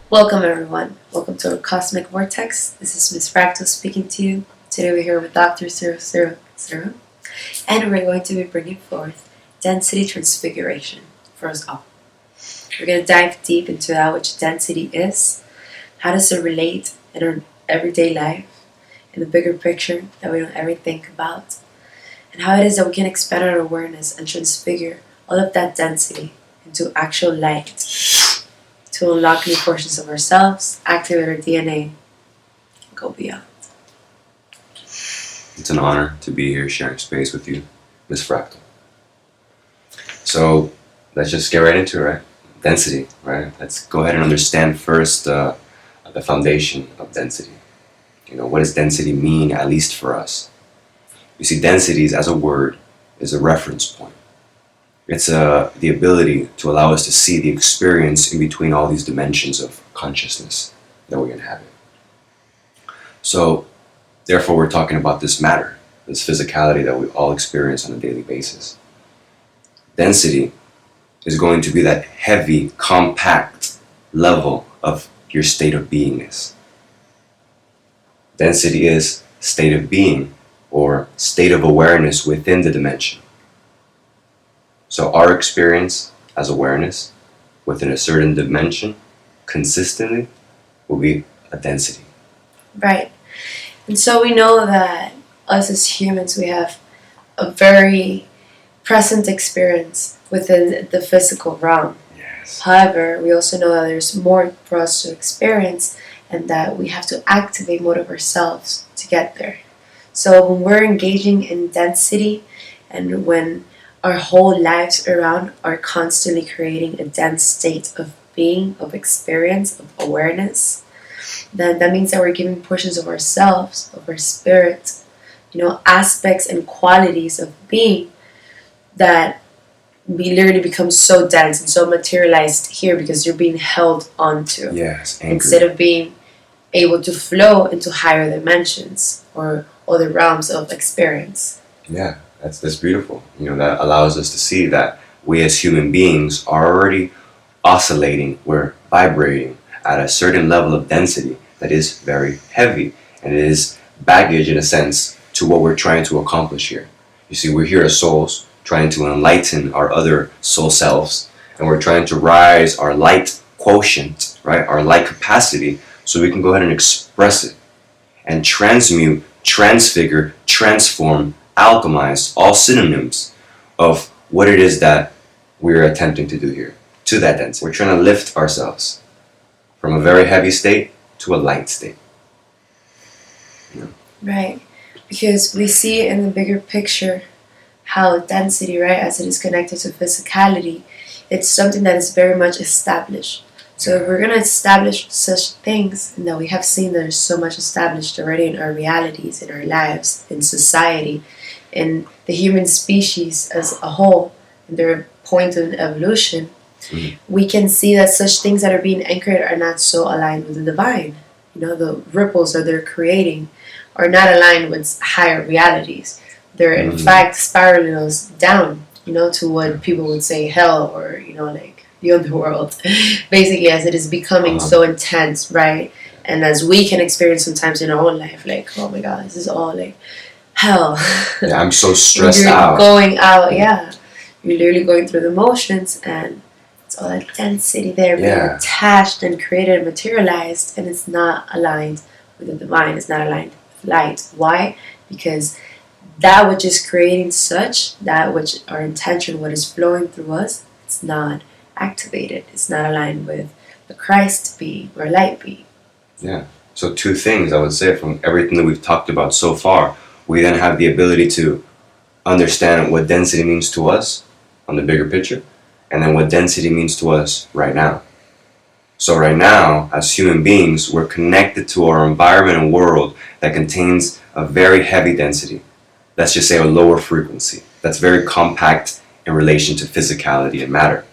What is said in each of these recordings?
Welcome everyone. Welcome to our Cosmic Vortex. This is Miss Fractal speaking to you. Today we're here with Dr. 000, and we're going to be bringing forth density transfiguration for us all. We're going to dive deep into that which density is, how does it relate in our everyday life, in the bigger picture that we don't ever think about, and how it is that we can expand our awareness and transfigure all of that density into actual light, to unlock new portions of ourselves, activate our DNA, and go beyond. It's an honor to be here sharing space with you, Miss Fractal. So let's just get right into it, right? Density, right? Let's go ahead and understand first the foundation of density. What does density mean, at least for us? You see, densities as a word is a reference point. It's the ability to allow us to see the experience in between all these dimensions of consciousness that we inhabit. So, therefore, we're talking about this matter, this physicality that we all experience on a daily basis. Density is going to be that heavy, compact level of your state of beingness. Density is state of being or state of awareness within the dimension. So our experience as awareness within a certain dimension consistently will be a density. Right. And so we know that us as humans, we have a very present experience within the physical realm. Yes. However, we also know that there's more for us to experience and that we have to activate more of ourselves to get there. So when we're engaging in density and when our whole lives around are constantly creating a dense state of being, of experience, of awareness, then that means that we're giving portions of ourselves, of our spirit, aspects and qualities of being that we literally become so dense and so materialized here because you're being held onto. Yes, anchored. Instead of being able to flow into higher dimensions or other realms of experience. Yeah. That's beautiful. That allows us to see that we as human beings are already oscillating, we're vibrating at a certain level of density that is very heavy, and it is baggage in a sense to what we're trying to accomplish here. You see, we're here as souls trying to enlighten our other soul selves, and we're trying to rise our light quotient, right? Our light capacity, so we can go ahead and express it and transmute, transfigure, transform, alchemize, all synonyms of what it is that we're attempting to do here, to that density. We're trying to lift ourselves from a very heavy state to a light state. Right, because we see in the bigger picture how density, right, as it is connected to physicality, it's something that is very much established. So if we're going to establish such things, and that we have seen there's so much established already in our realities, in our lives, in society, in the human species as a whole, in their point of evolution, we can see that such things that are being anchored are not so aligned with the divine. The ripples that they're creating are not aligned with higher realities. They're in fact spiraling us down, to what people would say hell or, the underworld. Basically, as it is becoming so intense, right? And as we can experience sometimes in our own life, like, oh my God, this is all like hell. Yeah, I'm so stressed you're out. Going out, yeah. You're literally going through the motions, and it's all that density there being attached and created and materialized, and it's not aligned with the divine. It's not aligned with light. Why? Because that which is creating such, that which our intention, what is flowing through us, it's not activated. It's not aligned with the Christ being or light being. Yeah. So two things I would say from everything that we've talked about so far. We then have the ability to understand what density means to us on the bigger picture, and then what density means to us right now. So right now, as human beings, we're connected to our environment and world that contains a very heavy density. Let's just say a lower frequency. That's very compact in relation to physicality and matter.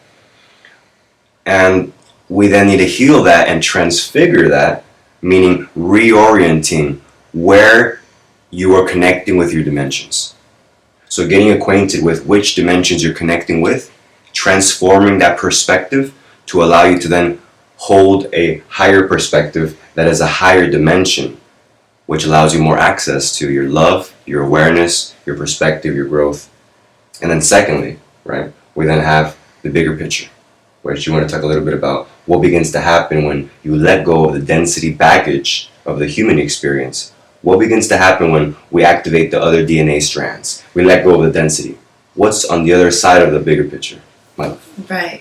And we then need to heal that and transfigure that, meaning reorienting where you are connecting with your dimensions. So getting acquainted with which dimensions you're connecting with, transforming that perspective to allow you to then hold a higher perspective that is a higher dimension, which allows you more access to your love, your awareness, your perspective, your growth. And then secondly, right, we then have the bigger picture, which you want to talk a little bit about what begins to happen when you let go of the density baggage of the human experience. What begins to happen when we activate the other DNA strands? We let go of the density. What's on the other side of the bigger picture, my love? Right.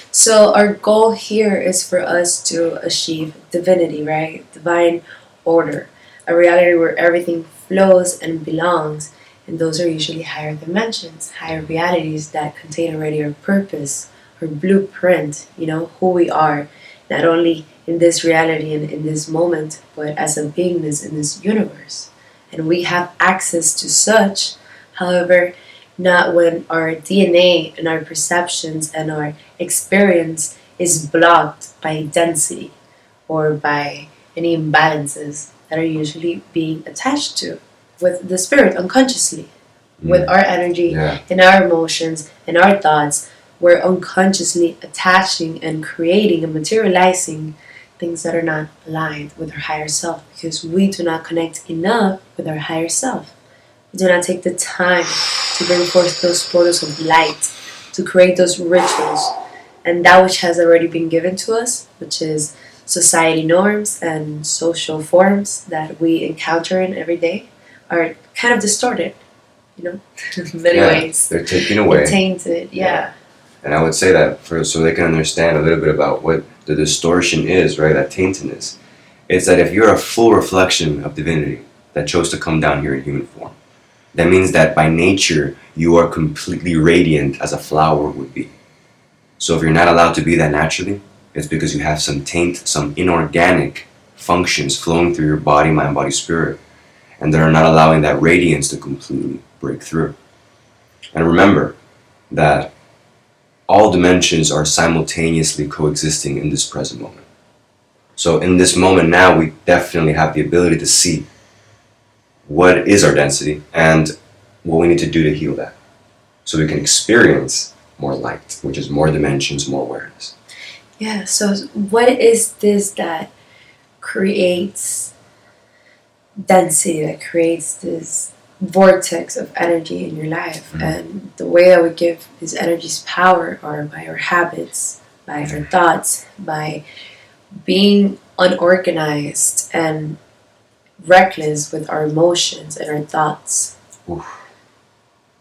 So our goal here is for us to achieve divinity, right? Divine order. A reality where everything flows and belongs. And those are usually higher dimensions, higher realities that contain already our purpose, our blueprint, who we are, not only in this reality and in this moment, but as a beingness in this universe. And we have access to such, however, not when our DNA and our perceptions and our experience is blocked by density or by any imbalances that are usually being attached to with the spirit unconsciously, with our energy and our emotions and our thoughts. We're unconsciously attaching and creating and materializing things that are not aligned with our higher self because we do not connect enough with our higher self. We do not take the time to bring forth those portals of light, to create those rituals, and that which has already been given to us, which is society norms and social forms that we encounter in every day, are kind of distorted, in many ways. They're taken away. And tainted, yeah. And I would say that so they can understand a little bit about what the distortion is, right? That taintedness. It's that if you're a full reflection of divinity that chose to come down here in human form, that means that by nature you are completely radiant as a flower would be. So if you're not allowed to be that naturally, it's because you have some taint, some inorganic functions flowing through your body, mind, body, spirit, and that are not allowing that radiance to completely break through. And remember that all dimensions are simultaneously coexisting in this present moment. So in this moment now, we definitely have the ability to see what is our density and what we need to do to heal that. So we can experience more light, which is more dimensions, more awareness. Yeah, so what is this that creates density, that creates this vortex of energy in your life? Mm-hmm. And the way that we give these energies power are by our habits, by our thoughts, by being unorganized and reckless with our emotions and our thoughts. Oof.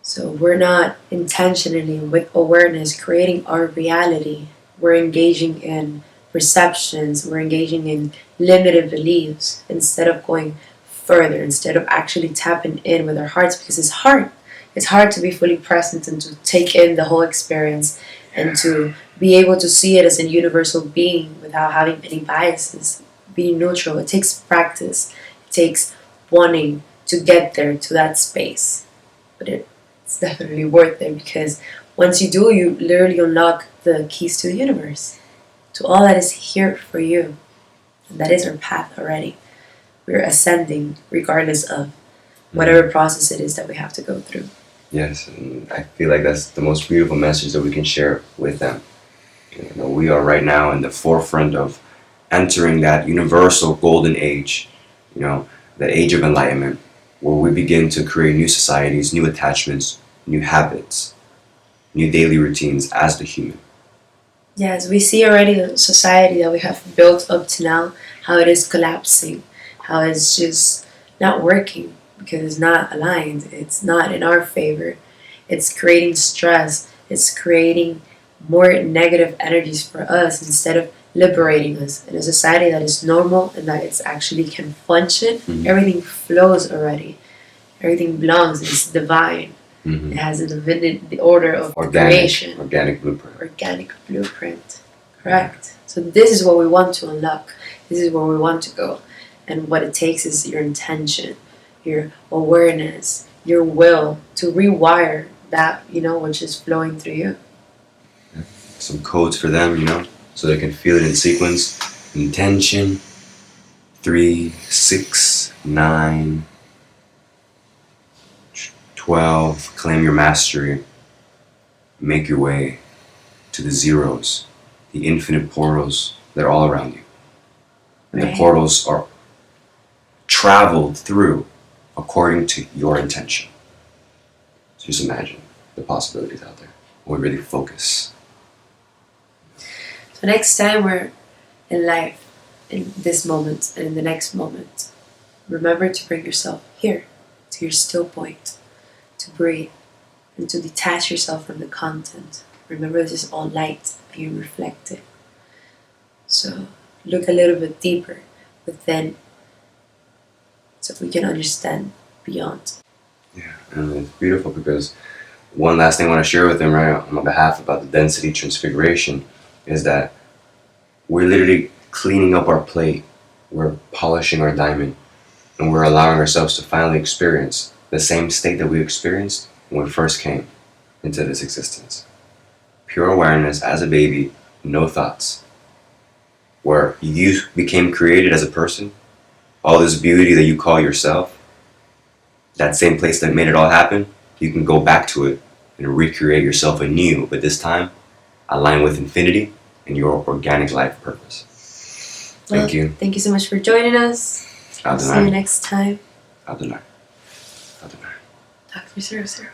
So we're not intentionally, with awareness, creating our reality. We're engaging in perceptions, we're engaging in limited beliefs instead of going further, instead of actually tapping in with our hearts, because it's hard. It's hard to be fully present and to take in the whole experience and to be able to see it as a universal being without having any biases, being neutral. It takes practice. It takes wanting to get there to that space. But it's definitely worth it, because once you do, you literally unlock the keys to the universe, to all that is here for you. And that is our path already. We're ascending regardless of whatever process it is that we have to go through. Yes, and I feel like that's the most beautiful message that we can share with them. We are right now in the forefront of entering that universal golden age, that age of enlightenment, where we begin to create new societies, new attachments, new habits, new daily routines as the human. Yes, we see already the society that we have built up to now, how it is collapsing, how it's just not working because it's not aligned, it's not in our favor. It's creating stress, it's creating more negative energies for us instead of liberating us. In a society that is normal and that it's actually can function, everything flows already. Everything belongs, it's divine. Mm-hmm. It has the order of creation. Organic blueprint. Organic blueprint. Correct. So this is what we want to unlock. This is where we want to go. And what it takes is your intention, your awareness, your will to rewire that, which is flowing through you. Some codes for them, so they can feel it in sequence. Intention, 3, 6, 9, 12, claim your mastery. Make your way to the zeros, the infinite portals that are all around you. And the portals are traveled through according to your intention. So just imagine the possibilities out there when we really focus. So next time we're in life, in this moment and in the next moment, remember to bring yourself here, to your still point, to breathe, and to detach yourself from the content. Remember, this is all light being reflected. So look a little bit deeper within, so we can understand beyond. Yeah, and it's beautiful because one last thing I want to share with them, right, on my behalf about the density transfiguration, is that we're literally cleaning up our plate, we're polishing our diamond, and we're allowing ourselves to finally experience the same state that we experienced when we first came into this existence. Pure awareness as a baby, no thoughts. Where you became created as a person, all this beauty that you call yourself, that same place that made it all happen, you can go back to it and recreate yourself anew, but this time align with infinity and your organic life purpose. Thank you. Thank you so much for joining us. See you next time. Adonai. Adonai. Dr. 00.